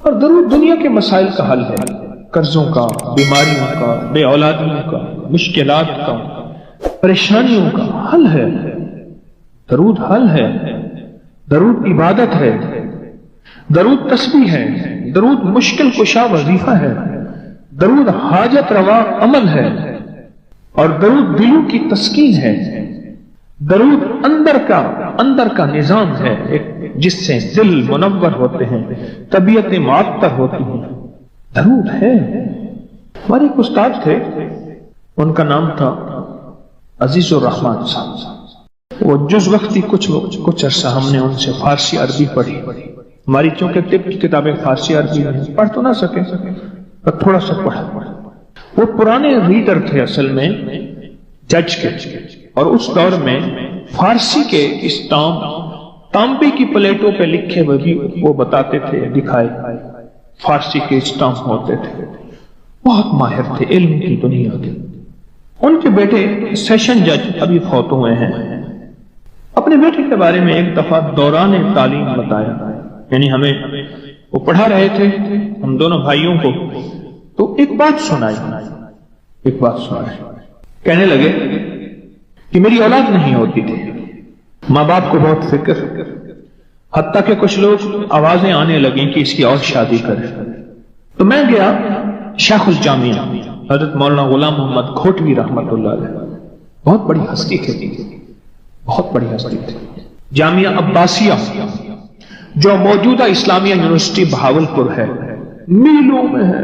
اور درود دنیا کے مسائل کا حل ہے، قرضوں کا، بیماریوں کا، بے اولادیوں کا، مشکلات کا، پریشانیوں کا حل ہے۔ درود حل ہے، درود عبادت ہے، درود تسبیح ہے، درود مشکل کشا وظیفہ ہے، درود حاجت روا عمل ہے، اور درود دلوں کی تسکین ہے۔ درود اندر کا نظام ہے، جس سے دل منور ہوتے ہیں، طبیعتیں معطر ہوتی ہیں۔ درود ہے۔ ہمارے ایک استاد تھے، ان کا نام تھا عزیز الرحمان صاحب۔ وہ جز وقتی کچھ عرصہ ہم نے ان سے فارسی عربی پڑھی۔ ہماری چونکہ طب کی کتابیں فارسی عربی میں پڑھ تو نہ سکے پر تھوڑا سا پڑھا۔ وہ پرانے ریڈر تھے اصل میں جج کے، اور اس دور میں فارسی کے اسٹامپ تانبے کی پلیٹوں پہ لکھے ہوئے بھی وہ بتاتے تھے، دکھائے فارسی کے اسٹامپ ہوتے تھے۔ بہت ماہر تھے علم کی دنیا کے۔ ان کے بیٹے سیشن جج ابھی فوت ہوئے ہیں۔ اپنے بیٹے کے بارے میں ایک دفعہ دوران تعلیم بتایا، یعنی ہمیں وہ پڑھا رہے تھے ہم دونوں بھائیوں کو، تو ایک بات سنائی۔ کہنے لگے کہ میری اولاد نہیں ہوتی تھی، ماں باپ کو بہت فکر، حتیٰ کہ کچھ لوگ آوازیں آنے لگیں کہ اس کی اور شادی کرے۔ تو میں گیا شیخ الجامعہ حضرت مولانا غلام محمد کھوٹوی رحمت اللہ علیہ، بہت بڑی ہستی تھی، بہت بڑی ہستی تھی۔ جامعہ عباسیہ جو موجودہ اسلامیہ یونیورسٹی بہاولپور ہے، میلوں میں ہے،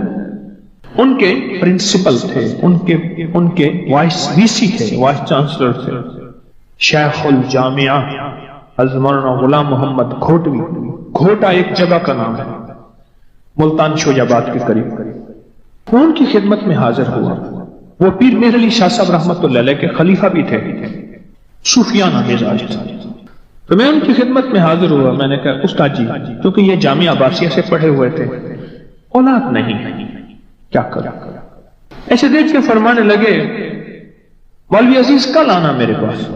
ان کے پرنسپل تھے، ان کے وائس وی سی تھے، وائس چانسلر تھے شیخ الجامعہ حضرت مولانا غلام محمد کھوٹوی۔ کھوٹا ایک جگہ کا نام ہے ملتان شوج آباد کے قریب۔ وہ ان کی خدمت میں حاضر ہوا۔ وہ پیر مہر علی شاہ صاحب رحمت اللہ علیہ کے خلیفہ بھی تھے، صوفیانہ مزاج تھا۔ تو میں ان کی خدمت میں حاضر ہوا۔ میں نے کہا استاد جی، کیونکہ یہ جامعہ عباسیہ سے پڑھے ہوئے تھے، اولاد نہیں، کیا کرا؟ ایسے دیکھ کے فرمانے لگے مولوی عزیز کل آنا میرے پاس۔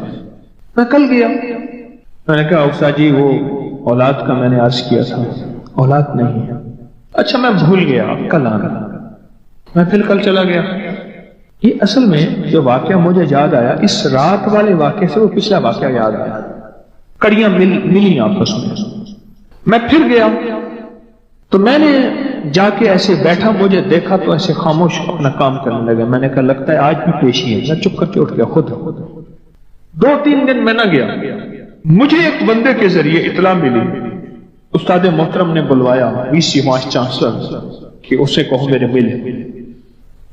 میں کل گیا۔ میں نے کہا استاد جی وہ اولاد کا میں نے عرض کیا تھا، اولاد نہیں ہے۔ اچھا میں بھول گیا، اب کل آنا۔ میں پھر کل چلا گیا۔ یہ اصل میں جو واقعہ مجھے یاد آیا، اس رات والے واقعے سے وہ پچھلا واقعہ یاد آیا، کڑیاں ملی آپس میں۔ میں پھر گیا تو میں نے جا کے ایسے بیٹھا، مجھے دیکھا تو ایسے خاموش اپنا کام کرنے لگا۔ میں نے کہا لگتا ہے آج بھی پیشی ہے۔ میں چپ کر کے اٹھ گیا خود۔ 2-3 دن میں نہ گیا۔ مجھے ایک بندے کے ذریعے اطلاع ملی، استاد محترم نے بلوایا وی سی وائس چانسلر کہ اسے کہو میرے ملے۔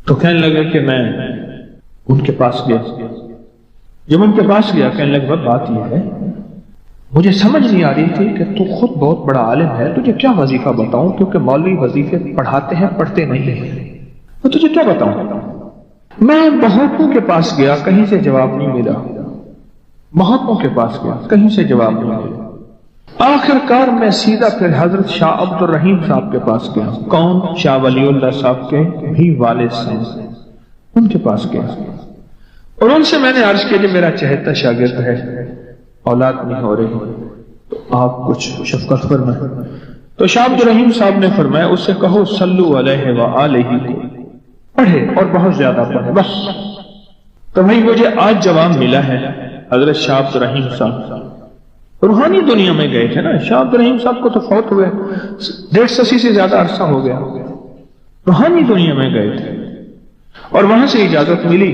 تو کہنے لگا کہ میں ان کے پاس گیا۔ جب ان کے پاس گیا کہنے لگا بات یہ ہے، مجھے سمجھ نہیں آ رہی تھی کہ تو خود بہت بڑا عالم ہے، تجھے کیا وظیفہ بتاؤں، کیونکہ مولوی وظیفے پڑھاتے ہیں پڑھتے نہیں ہیں، تو تجھے کیا بتاؤں؟ میں بہتوں کے پاس گیا، کہیں سے جواب نہیں ملا۔ بہتوں کے پاس گیا، کہیں سے جواب نہیں ملا۔ آخر کار میں سیدھا پھر حضرت شاہ عبد الرحیم صاحب کے پاس گیا۔ کون؟ شاہ ولی اللہ صاحب کے بھی والد سے، ان کے پاس گیا اور ان سے میں نے عرض کیا کہ میرا چہیتا شاگرد ہے، اولاد نہیں ہو رہی، تو آپ کچھ شفقت فرمائیں۔ تو شاہ عبد الرحیم صاحب نے فرمایا اس سے کہو صلو علیہ وآلہ کو پڑھے اور بہت زیادہ پڑھے بس۔ تو بھائی مجھے آج جواب ملا ہے، حضرت شاہ عبد الرحیم صاحب روحانی دنیا میں گئے تھے نا۔ شاہ عبد الرحیم صاحب کو تو فوت ہوئے 150 سے زیادہ عرصہ ہو گیا، روحانی دنیا میں گئے تھے، اور وہاں سے اجازت ملی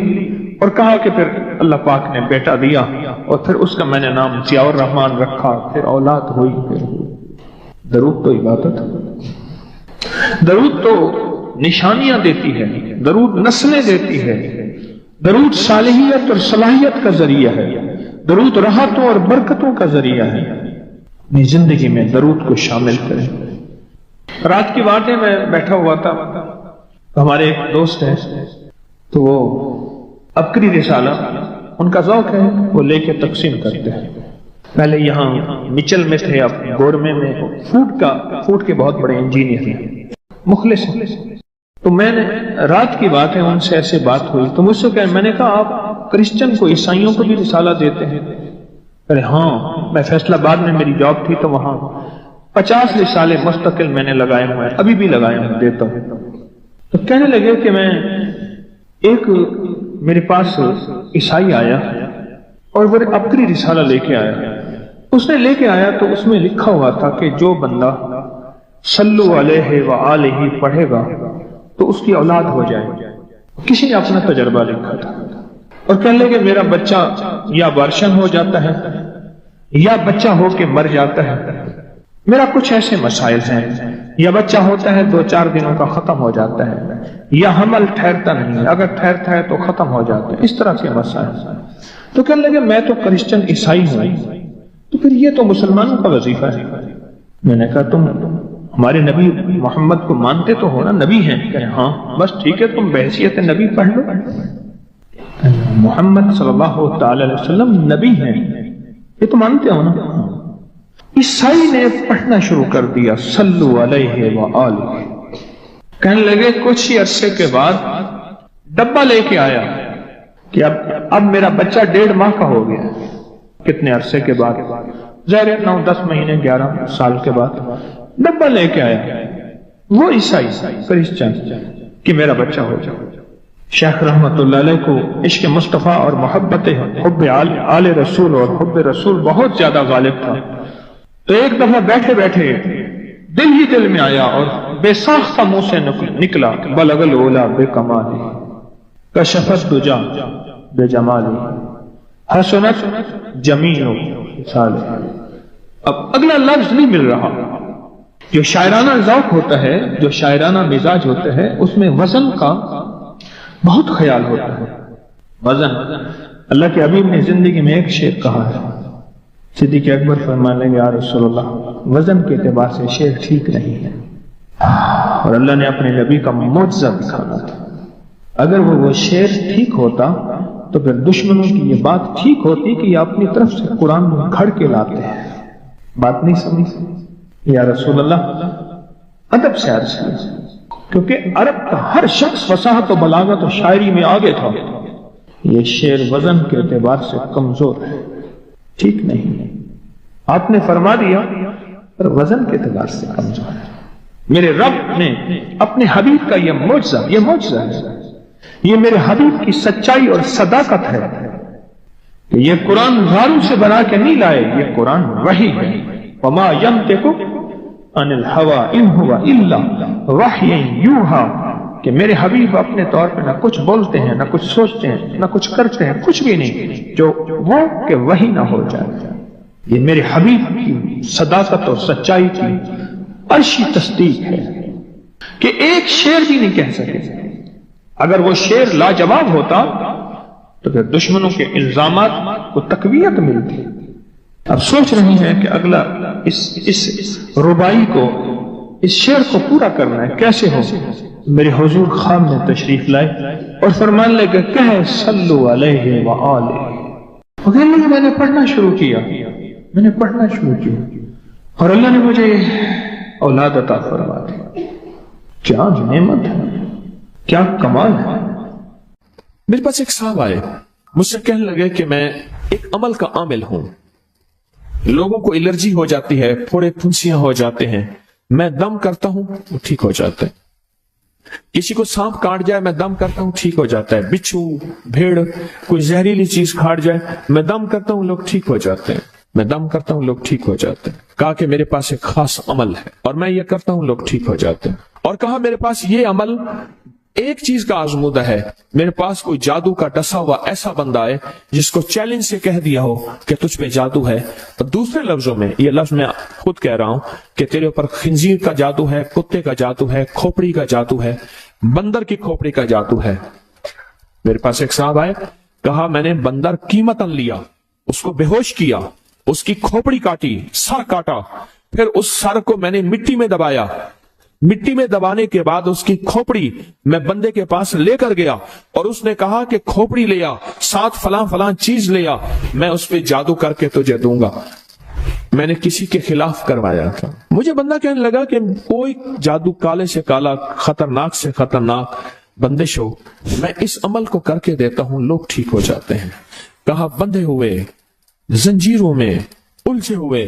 اور کہا کہ پھر اللہ پاک نے بیٹا دیا، اور پھر اس کا میں نے نام ضیاء الرحمان رکھا، پھر اولاد ہوئی، پھر درود تو عبادت ہے، درود تو نشانیاں دیتی ہے، درود نسلیں دیتی ہے، درود صالحیت اور صلاحیت کا ذریعہ ہے، درود راحتوں اور برکتوں کا ذریعہ ہے۔ اپنی زندگی میں درود کو شامل کریں۔ رات کی بات ہے، میں بیٹھا ہوا تھا، ہمارے ایک دوست ہیں، تو وہ عبقری رسالہ ان کا ذوق ہے، وہ لے کے تقسیم کرتے ہیں۔ پہلے یہاں مچل میں تھے، اب گورمے میں فوڈ کے بہت بڑے انجینئر ہیں، مخلص ہیں۔ تو میں نے رات کی بات ہے، ان سے ایسے بات ہوئی تو مجھ سے کہا، میں نے کہا آپ کرسچن کو عیسائیوں کو بھی رسالہ دیتے ہیں؟ ارے ہاں، میں فیصلہ آباد میں میری جاب تھی تو وہاں 50 رسالے مستقل میں نے لگائے ہوئے ہیں، ابھی بھی لگائے ہوئے دیتا ہوں۔ تو کہنے لگے کہ میں ایک میرے پاس عیسائی آیا اور وہ عبقری رسالہ لے کے آیا۔ اس نے لے کے آیا تو اس میں لکھا ہوا تھا کہ جو بندہ صلو علیہ وآلہ پڑھے گا تو اس کی اولاد ہو جائے۔ کسی نے اپنا تجربہ لکھا تھا اور کہنے لگے میرا بچہ یا بارشن ہو جاتا ہے یا بچہ ہو کے مر جاتا ہے، میرا کچھ ایسے مسائل ہیں، یا بچہ ہوتا ہے 2-4 دنوں کا ختم ہو جاتا ہے، یا حمل ٹھہرتا نہیں ہے، اگر ٹھہرتا ہے تو ختم ہو جاتا ہے، اس طرح کے مسائل۔ تو کہنے لگے میں تو کرسچن عیسائی ہوں، تو پھر یہ تو مسلمانوں کا وظیفہ ہے۔ میں نے کہا تم ہمارے نبی محمد کو مانتے تو ہو نا، نبی ہیں؟ کہ ہاں۔ بس ٹھیک ہے، تم بحیثیت نبی پڑھ لو، محمد صلی اللہ تعالی علیہ وسلم نبی ہیں، یہ تو مانتے ہو نا۔ عیسائی نے پڑھنا شروع کر دیا صلو علیہ وآلہ۔ کہنے لگے کچھ ہی عرصے کے بعد ڈبہ لے کے آیا کہ اب میرا بچہ 1.5 ماہ کا ہو گیا۔ کتنے عرصے کے بعد؟ ظاہر 9-10 مہینے 11 سال کے بعد ڈبہ لے کے آیا وہ عیسائی کرسچن کہ میرا بچہ ہو جائے۔ شیخ رحمت اللہ علیہ کو عشق مصطفیٰ اور محبت حب آل رسول اور حب رسول بہت زیادہ غالب تھا۔ تو ایک دفعہ بیٹھے بیٹھے دل ہی دل میں آیا اور بے ساختہ منہ سے نکلا بلغ العلا بے کمالی کشفت دجا بے جمالی حسنت جمیع خصال۔ اب اگلا لفظ نہیں مل رہا۔ جو شاعرانہ ذوق ہوتا ہے، جو شاعرانہ مزاج ہوتا ہے، اس میں وزن کا بہت خیال ہوتا ہے۔ وزن، اللہ کے حبیب نے زندگی میں ایک شعر کہا ہے، صدیق اکبر فرمانے لگے یا رسول اللہ وزن کے اعتبار سے شعر ٹھیک نہیں ہے، اور اللہ نے اپنے نبی کا معجزہ دکھانا تھا۔ اگر وہ شعر ٹھیک ہوتا تو پھر دشمنوں کی یہ بات ٹھیک ہوتی کہ یہ اپنی طرف سے قرآن میں گھڑ کے لاتے ہیں۔ بات نہیں سمجھ؟ یا رسول اللہ ادب سے عرض کیا، کیونکہ عرب کا ہر شخص فصاحت و بلاغت و شاعری میں آگے تھا۔ یہ شعر وزن کے اعتبار سے کمزور ہے، ٹھیک نہیں ہے۔ آپ نے فرما دیا پر وزن کے اعتبار سے کمزور ہے۔ میرے رب نے اپنے حبیب کا یہ معجزہ ہے، یہ میرے حبیب کی سچائی اور صداقت ہے کہ یہ قرآن غاروں سے بنا کے نہیں لائے، یہ قرآن وحی ہے۔ وما ينطق عن الهوى ان هو الا وحی یوحی، کہ میرے حبیب اپنے طور پہ نہ کچھ بولتے ہیں، نہ کچھ سوچتے ہیں، نہ کچھ کرتے ہیں، کچھ بھی نہیں جو وہ کہ وحی نہ ہو جائے۔ یہ میرے حبیب کی صداقت اور سچائی کی عرشی تصدیق ہے کہ ایک شعر بھی نہیں کہہ سکے۔ اگر وہ شعر لاجواب ہوتا تو پھر دشمنوں کے الزامات کو تقویت ملتی۔ اب سوچ رہی ہیں کہ اگلا اس ربائی کو، اس شعر کو پورا کرنا ہے، کیسے ہو؟ میرے حضور خواب میں تشریف لائے اور فرمان لگے کہ صلو علیہ وآلہ۔ وہ کہنے لگے میں نے پڑھنا شروع کیا اور اللہ نے مجھے اولاد عطا فرما دی۔ کیا نعمت ہے، کیا کمال ہے۔ میرے پاس ایک صاحب آئے، مجھ سے کہنے لگے کہ میں ایک عمل کا عامل ہوں، لوگوں کو الرجی ہو جاتی ہے، پھوڑے پھنسیاں ہو جاتے ہیں، میں دم کرتا ہوں وہ ٹھیک ہو جاتا ہے۔ کسی کو سانپ کاٹ جائے میں دم کرتا ہوں ٹھیک ہو جاتا ہے۔ بچھو، بھیڑ، کوئی زہریلی چیز کھاٹ جائے میں دم کرتا ہوں لوگ ٹھیک ہو جاتے ہیں، میں دم کرتا ہوں لوگ ٹھیک ہو جاتے ہیں۔ کہا کہ میرے پاس ایک خاص عمل ہے اور میں یہ کرتا ہوں لوگ ٹھیک ہو جاتے ہیں۔ اور کہا میرے پاس یہ عمل ایک چیز کا آزمودہ ہے، میرے پاس کوئی جادو کا ڈسا ہوا ایسا بندہ ہے جس کو چیلنج سے کہہ دیا ہو کہ تجھ پہ جادو ہے، اور دوسرے لفظوں میں یہ لفظ میں خود کہہ رہا ہوں کہ تیرے اوپر خنزیر کا جادو ہے، کتے کا جادو ہے، کھوپڑی کا جادو ہے، بندر کی کھوپڑی کا جادو ہے۔ میرے پاس ایک صاحب آئے، کہا میں نے بندر قیمتاً لیا، اس کو بے ہوش کیا، اس کی کھوپڑی کاٹی، سر کاٹا، پھر اس سر کو میں نے مٹی میں دبایا، مٹی میں دبانے کے بعد اس کی کھوپڑی میں بندے کے پاس لے کر گیا اور اس نے کہا کہ کھوپڑی لیا، ساتھ فلاں فلاں چیز لیا، میں اس پہ جادو کر کے تجھے دوں گا۔ میں نے کسی کے خلاف کروایا تھا۔ مجھے بندہ کہنے لگا کہ کوئی جادو کالے سے کالا، خطرناک سے خطرناک بندش ہو، میں اس عمل کو کر کے دیتا ہوں لوگ ٹھیک ہو جاتے ہیں۔ کہا بندھے ہوئے، زنجیروں میں الجھے ہوئے،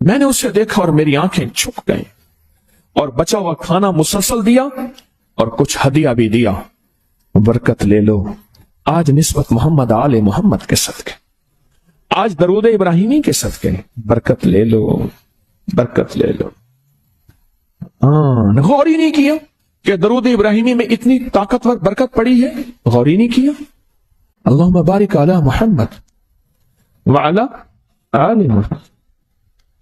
میں نے اسے دیکھا اور میری آنکھیں جھک گئیں، اور بچا ہوا کھانا مسلسل دیا اور کچھ ہدیہ بھی دیا۔ برکت لے لو آج نسبت محمد آل محمد کے صدقے، آج درود ابراہیمی کے صدقے، برکت لے لو، برکت لے لو۔ غور ہی نہیں کیا کہ درود ابراہیمی میں اتنی طاقتور برکت پڑی ہے، غور ہی نہیں کیا۔ اللہم بارک علی محمد وعلی آل محمد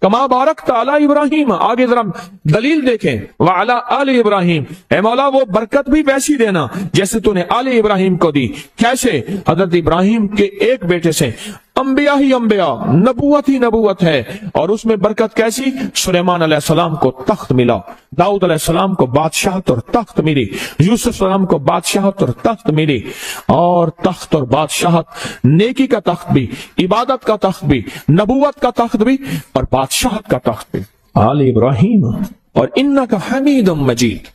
کما بارکت علی ابراہیم۔ آگے ذرا دلیل دیکھیں، وعلی آل ابراہیم، اے مولا وہ برکت بھی ویسی دینا جیسے تو نے آل ابراہیم کو دی۔ کیسے؟ حضرت ابراہیم کے ایک بیٹے سے انبیاء ہی انبیاء، نبوت ہی نبوت ہے، اور اس میں برکت کیسی؟ سلیمان علیہ السلام کو تخت ملا، داؤد علیہ السلام کو بادشاہت اور تخت ملی، یوسف علیہ السلام کو بادشاہت اور تخت ملی، اور تخت اور بادشاہت، نیکی کا تخت بھی، عبادت کا تخت بھی، نبوت کا تخت بھی، اور بادشاہت کا تخت بھی آل ابراہیم۔ اور انک حمید مجید۔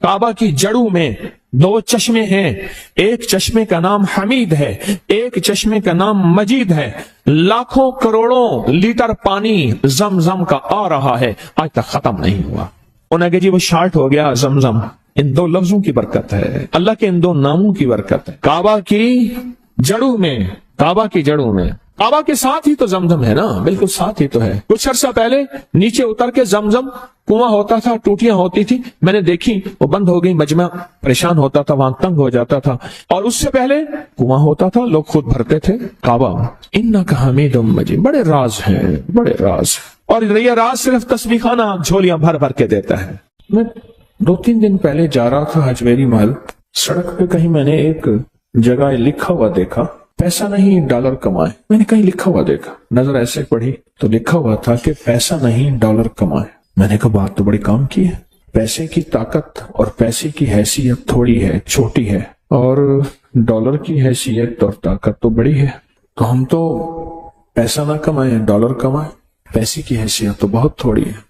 کعبہ کی جڑوں میں دو چشمے ہیں، ایک چشمے کا نام حمید ہے، ایک چشمے کا نام مجید ہے۔ لاکھوں کروڑوں لیٹر پانی زمزم کا آ رہا ہے، آج تک ختم نہیں ہوا۔ انہیں کہ جی وہ شارٹ ہو گیا زمزم، ان دو لفظوں کی برکت ہے، اللہ کے ان دو ناموں کی برکت ہے۔ کعبہ کی جڑوں میں، کعبہ کی جڑوں میں، کعبہ کے ساتھ ہی تو زمزم ہے نا، بالکل ساتھ ہی تو ہے۔ کچھ عرصہ پہلے نیچے اتر کے زمزم کنواں ہوتا تھا، ٹوٹیاں ہوتی تھی، میں نے دیکھی وہ بند ہو گئی، مجمع پریشان ہوتا تھا، وہاں تنگ ہو جاتا تھا، اور اس سے پہلے کنواں ہوتا تھا، لوگ خود بھرتے تھے۔ کعبہ انک حمید مجید، بڑے راز ہیں، بڑے راز، اور یہ راز صرف تسبیح خانہ جھولیاں بھر بھر کے دیتا ہے۔ میں 2-3 دن پہلے جا رہا تھا اجمیری محل، سڑک پہ کہیں میں نے ایک جگہ لکھا ہوا دیکھا، پیسہ نہیں ڈالر کمائے۔ میں نے کہیں لکھا ہوا دیکھا، نظر ایسے پڑھی تو لکھا ہوا تھا کہ پیسہ نہیں ڈالر کمائے۔ میں نے کہا بات تو بڑی کام کی ہے، پیسے کی طاقت اور پیسے کی حیثیت تھوڑی ہے، چھوٹی ہے، اور ڈالر کی حیثیت اور طاقت تو بڑی ہے۔ تو ہم تو پیسہ نہ کمائیں، ڈالر کمائیں، پیسے کی حیثیت تو بہت تھوڑی ہے۔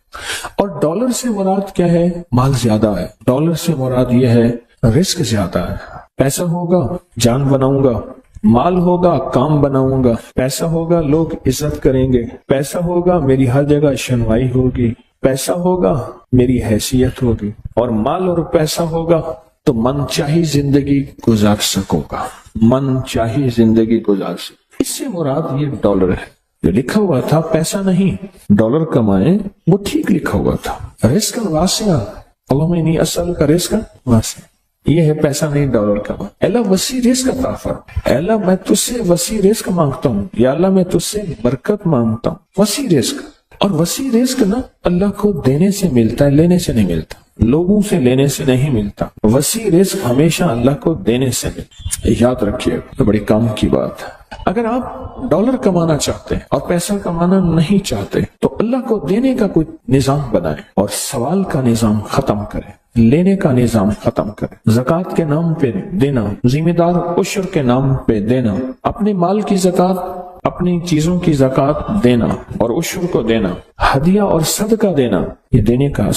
اور ڈالر سے مراد کیا ہے؟ مال زیادہ ہے۔ ڈالر سے مراد یہ ہے رزق زیادہ ہے۔ پیسہ ہوگا جان بناؤں گا، مال ہوگا کام بناؤں گا، پیسہ ہوگا لوگ عزت کریں گے، پیسہ ہوگا میری ہر جگہ شنوائی ہوگی، پیسہ ہوگا میری حیثیت ہوگی، اور مال اور پیسہ ہوگا تو من چاہی زندگی گزار سکوں گا، من چاہی زندگی گزار سکوں۔ اس سے مراد یہ ڈالر ہے۔ جو لکھا ہوا تھا پیسہ نہیں ڈالر کمائیں، وہ ٹھیک لکھا ہوا تھا۔ رزق واسع، اللہم انی اسألک رزقا واسع، یہ ہے پیسہ نہیں ڈالر کما۔ اللہ وسیع رزق عطا فرما، اللہ میں تجھ سے وسیع رزق مانگتا ہوں، یا اللہ میں تجھ سے برکت مانگتا ہوں، وسیع رزق۔ اور وسیع رزق نا اللہ کو دینے سے ملتا ہے، لینے سے نہیں ملتا، لوگوں سے لینے سے نہیں ملتا۔ وسیع رزق ہمیشہ اللہ کو دینے سے ملتا، یاد رکھیے، تو بڑی کام کی بات ہے۔ اگر آپ ڈالر کمانا چاہتے ہیں اور پیسہ کمانا نہیں چاہتے تو اللہ کو دینے کا کوئی نظام بنائیں، اور سوال کا نظام ختم کریں، لینے کا نظام ختم کریں، زکوٰۃ کے نام پہ دینا، ذمہ دار عشر کے نام پہ دینا، اپنے مال کی زکوٰۃ، اپنی چیزوں کی زکوٰۃ دینا اور عشر کو دینا، ہدیہ اور صدقہ دینا، یہ دینے کا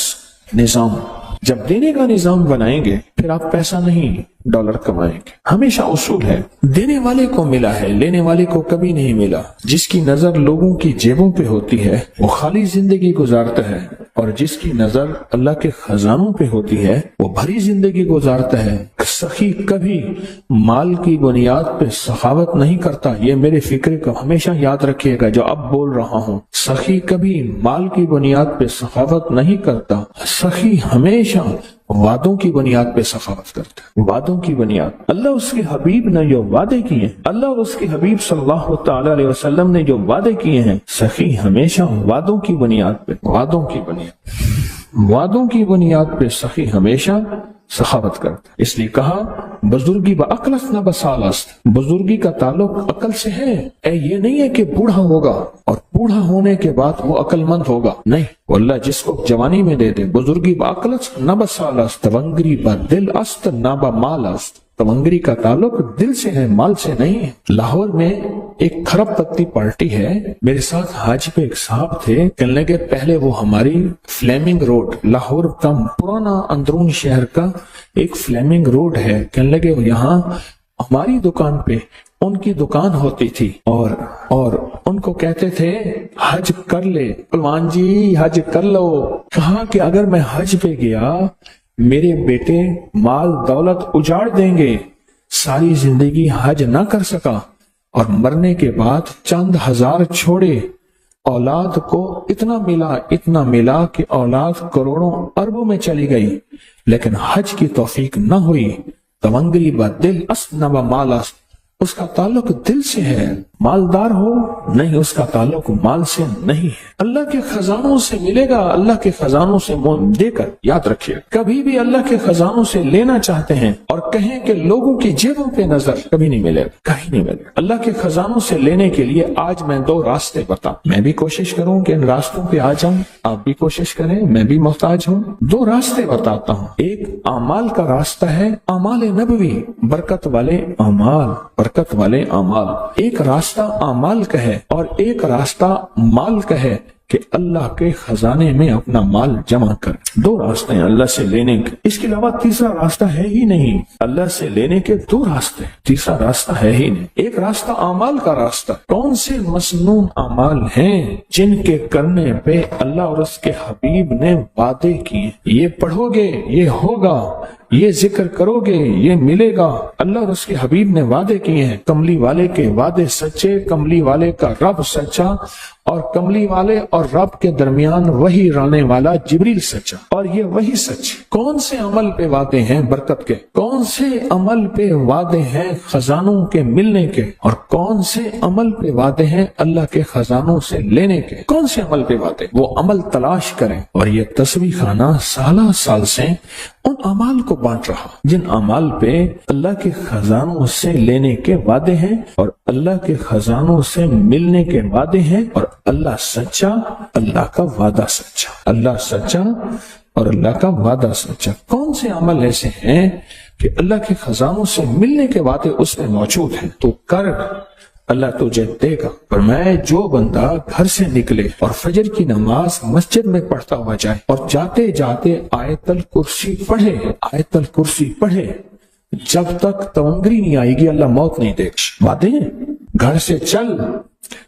نظام۔ جب دینے کا نظام بنائیں گے پھر آپ پیسہ نہیں ڈالر کمائیں گے۔ ہمیشہ اصول ہے دینے والے کو ملا ہے، لینے والے کو کبھی نہیں ملا۔ جس کی نظر لوگوں کی جیبوں پہ ہوتی ہے وہ خالی زندگی گزارتا ہے، اور جس کی نظر اللہ کے خزانوں پہ ہوتی ہے وہ بھری زندگی گزارتا ہے۔ سخی کبھی مال کی بنیاد پہ سخاوت نہیں کرتا، یہ میرے فکر کو ہمیشہ یاد رکھیے گا جو اب بول رہا ہوں۔ سخی کبھی مال کی بنیاد پہ سخاوت نہیں کرتا، سخی ہمیشہ وعدوں کی بنیاد پہ سخاوت کرتا ہے، وعدوں کی بنیاد۔ اللہ اس کے حبیب نے جو وعدے کیے، اللہ اور اس کے حبیب صلی اللہ تعالی علیہ وسلم نے جو وعدے کیے ہیں، سخی ہمیشہ وعدوں کی بنیاد پہ، وعدوں کی بنیاد پہ سخی ہمیشہ سخاوت کرتا ہے۔ اس لیے کہا بزرگی بعقلت نہ بسالست، بزرگی کا تعلق عقل سے ہے۔ یہ نہیں ہے کہ بوڑھا ہوگا اور بوڑھا ہونے کے بعد وہ عقل مند ہوگا، نہیں، وہ اللہ جس کو جوانی میں دے دے۔ بزرگی بعقلت نہ بسالست، تونگری با دل است نہ با مال است، تونگری کا تعلق دل سے ہے، مال سے نہیں ہے۔ لاہور میں ایک کھرب پتی پارٹی ہے، میرے ساتھ حاج پہ ایک صاحب تھے، کہنے لگے پہلے وہ ہماری فلیمنگ روڈ، لاہور کا پرانا اندرون شہر کا ایک فلیمنگ روڈ ہے، کہنے لگے یہاں ہماری دکان پہ ان کی دکان ہوتی تھی اور ان کو کہتے تھے حج کر لے پلوان جی، حج کر لو۔ کہا کہ اگر میں حج پہ گیا میرے بیٹے مال دولت اجاڑ دیں گے، ساری زندگی حج نہ کر سکا، اور مرنے کے بعد چند ہزار چھوڑے، اولاد کو اتنا ملا کہ اولاد کروڑوں اربوں میں چلی گئی، لیکن حج کی توفیق نہ ہوئی۔ تونگری با دل اسنب مالس، اس کا تعلق دل سے ہے، مالدار ہو نہیں، اس کا تعلق مال سے نہیں ہے۔ اللہ کے خزانوں سے ملے گا، اللہ کے خزانوں سے منہ دے کر یاد رکھیے، کبھی بھی اللہ کے خزانوں سے لینا چاہتے ہیں اور کہیں کہ لوگوں کی جیبوں پہ نظر، کبھی نہیں ملے گا، کہیں نہیں ملے گا۔ اللہ کے خزانوں سے لینے کے لیے آج میں 2 راستے بتاؤں، میں بھی کوشش کروں کہ ان راستوں پہ آ جاؤں، آپ بھی کوشش کریں، میں بھی محتاج ہوں۔ 2 راستے بتاتا ہوں، ایک اعمال کا راستہ ہے، اعمال نبوی، برکت والے اعمال، ایک راستہ اعمال کا ہے اور ایک راستہ مال کا ہے کہ اللہ کے خزانے میں اپنا مال جمع کر۔ 2 راستے ہیں اللہ سے لینے کے، اس کے علاوہ تیسرا راستہ ہے ہی نہیں۔ اللہ سے لینے کے 2 راستے، تیسرا راستہ ہے ہی نہیں۔ ایک راستہ اعمال کا راستہ، کون سے مسنون اعمال ہیں جن کے کرنے پہ اللہ اور اس کے حبیب نے وعدے کیے، یہ پڑھو گے یہ ہوگا، یہ ذکر کرو گے یہ ملے گا۔ اللہ اور اس کے حبیب نے وعدے کیے ہیں، کملی والے کے وعدے سچے، کملی والے کا رب سچا، اور کملی والے اور رب کے درمیان وہی لانے والا جبریل سچا، اور یہ وہی سچ۔ کون سے عمل پہ وعدے ہیں برکت کے، کون سے عمل پہ وعدے ہیں خزانوں کے ملنے کے، اور کون سے عمل پہ وعدے ہیں اللہ کے خزانوں سے لینے کے؟ کون سے عمل پہ وعدے؟ وہ عمل تلاش کریں، اور یہ تصویح خانہ سالہ سال سے ان اعمال کو بانٹ رہا جن اعمال پہ اللہ کے خزانوں سے لینے کے وعدے ہیں اور اللہ کے خزانوں سے ملنے کے وعدے ہیں، اور اللہ سچا، اللہ کا وعدہ سچا، اللہ سچا اور اللہ کا وعدہ سچا۔ کون سے عمل ایسے ہیں کہ اللہ کے خزانوں سے ملنے کے وعدے اس میں موجود ہیں؟ تو کر، اللہ تجھے دے گا۔ پر میں جو بندہ گھر سے نکلے اور فجر کی نماز مسجد میں پڑھتا ہوا جائے اور جاتے جاتے آیت الکرسی پڑھے جب تک تونگری نہیں آئے گی اللہ موت نہیں دے گا۔ وعدے ہیں، گھر سے چل،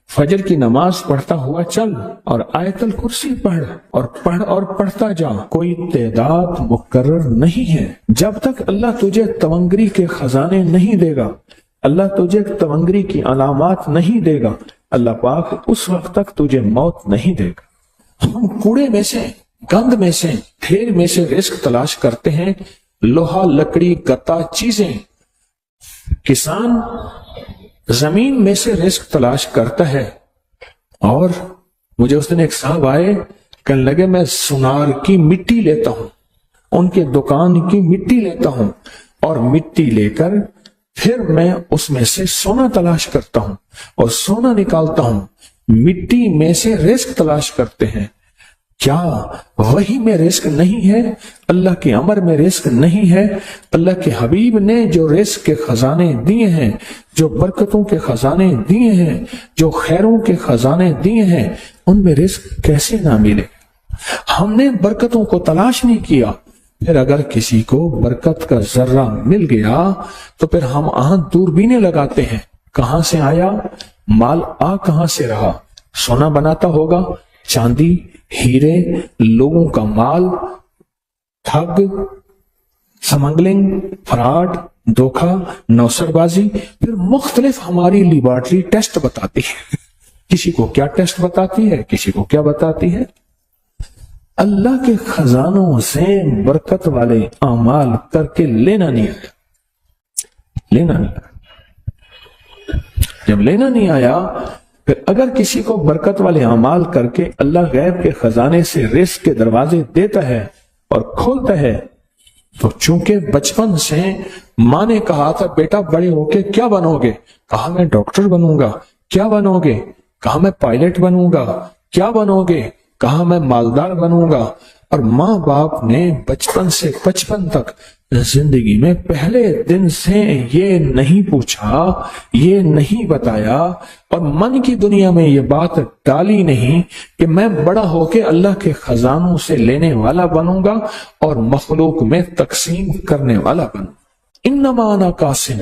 فجر کی نماز پڑھتا ہوا چل اور آیت الکرسی پڑھ اور پڑھتا جا، کوئی تعداد مقرر نہیں ہے۔ جب تک اللہ تجھے تونگری کے خزانے نہیں دے گا، اللہ تجھے تونگری کی علامات نہیں دے گا، اللہ پاک اس وقت تک تجھے موت نہیں دے گا۔ ہم کوڑے میں سے، گند میں سے، ڈھیر میں سے رزق تلاش کرتے ہیں، لوہا، لکڑی، گتا چیزیں۔ کسان زمین میں سے رزق تلاش کرتا ہے، اور مجھے اس دن ایک صاحب آئے، کہنے لگے میں سونار کی مٹی لیتا ہوں، ان کے دکان کی مٹی لیتا ہوں، اور مٹی لے کر پھر میں اس میں سے سونا تلاش کرتا ہوں اور سونا نکالتا ہوں۔ مٹی میں سے رزق تلاش کرتے ہیں۔ کیا وہی میں رزق نہیں ہے؟ اللہ کے امر میں رزق نہیں ہے؟ اللہ کے حبیب نے جو رزق کے خزانے دیے ہیں، جو برکتوں کے خزانے دیے ہیں، جو خیروں کے خزانے دیے ہیں، ان میں رزق کیسے نہ ملے؟ ہم نے برکتوں کو تلاش نہیں کیا۔ پھر اگر کسی کو برکت کا ذرہ مل گیا تو پھر ہم دوربینیں لگاتے ہیں، کہاں سے آیا مال، کہاں سے رہا؟ سونا بناتا ہوگا، چاندی، ہیرے، لوگوں کا مال، ٹھگ، سمگلنگ، فراڈ، دھوکہ، نوسر بازی۔ پھر مختلف ہماری لیبارٹری ٹیسٹ بتاتی ہے، کسی کو کیا ٹیسٹ بتاتی ہے، کسی کو کیا بتاتی ہے۔ اللہ کے خزانوں سے برکت والے اعمال کر کے لینا نہیں آیا۔ جب لینا نہیں آیا، پھر اگر کسی کو برکت والے اعمال کر کے اللہ غیب کے خزانے سے رزق کے دروازے دیتا ہے اور کھولتا ہے، تو چونکہ بچپن سے ماں نے کہا تھا بیٹا بڑے ہو کے کیا بنو گے، کہا میں ڈاکٹر بنوں گا۔ کیا بنو گے؟ کہا میں پائلٹ بنوں گا۔ کیا بنو گے؟ کہا میں مالدار بنوں گا۔ اور ماں باپ نے بچپن سے 55 تک زندگی میں پہلے دن سے یہ نہیں پوچھا، یہ نہیں بتایا، اور من کی دنیا میں یہ بات ڈالی نہیں کہ میں بڑا ہو کے اللہ کے خزانوں سے لینے والا بنوں گا اور مخلوق میں تقسیم کرنے والا بنوں۔ انما انا قاسم،